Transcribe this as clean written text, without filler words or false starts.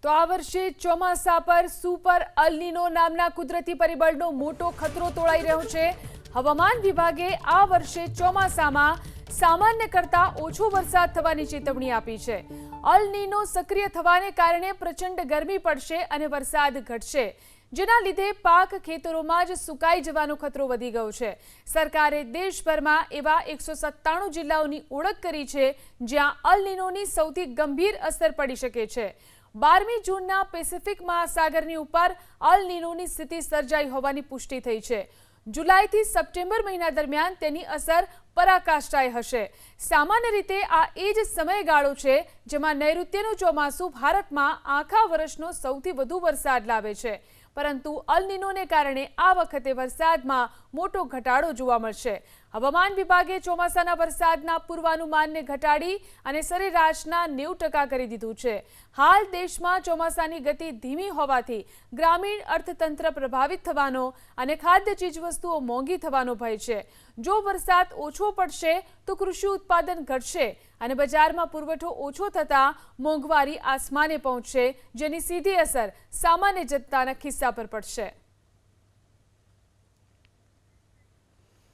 તો આ વર્ષે ચોમાસા પર સુપર અલ નીનો નામના કુદરતી પરિબળનો મોટો ખતરો તોળાઈ રહ્યો છે। હવામાન વિભાગે આ વર્ષે ચોમાસામાં સામાન્ય કરતા ઓછો વરસાદ થવાની ચેતવણી આપી છે। અલ નીનો સક્રિય થવાને કારણે પ્રચંડ ગરમી પડશે અને વરસાદ ઘટશે, જેના લીધે પાક ખેતરોમાં જ સુકાઈ જવાનો ખતરો વધી ગયો છે। સરકારે દેશભરમાં એવા 197 જિલ્લાઓની ઓળખ કરી છે જ્યાં અલ નીનોની સૌથી ગંભીર અસર પડી શકે છે। 12મી જૂનના પેસિફિક મહાસાગરની ઉપર અલ નીનોની સ્થિતિ સર્જાઈ હોવાની પુષ્ટિ થઈ છે। જુલાઈથી સપ્ટેમ્બર મહિના દરમિયાન તેની અસર પરાકાષ્ઠાએ હશે। સામાન્ય રીતે આ એ જ સમયગાળો છે જેમાં નૈઋત્યનું ચોમાસું ભારતમાં આખા વર્ષનો સૌથી વધુ વરસાદ લાવે છે, પરંતુ અલ નીનોને કારણે આ વખતે વરસાદમાં મોટો ઘટાડો જોવા મળશે। હવામાન વિભાગે ચોમાસાના વરસાદના પૂર્વાનુમાનને ઘટાડી અને સરેરાશના 90% કરી દીધું છે। હાલ દેશમાં ચોમાસાની ગતિ ધીમી હોવાથી ગ્રામીણ અર્થતંત્ર પ્રભાવિત થવાનો અને ખાદ્ય ચીજવસ્તુઓ મોંઘી થવાનો ભય છે। જો વરસાદ ઓછો પડશે તો કૃષિ ઉત્પાદન ઘટશે અને બજારમાં પુરવઠો ઓછો થતાં મોંઘવારી આસમાને પહોંચશે, જેની સીધી અસર સામાન્ય જનતાના ખિસ્સા પર પડશે।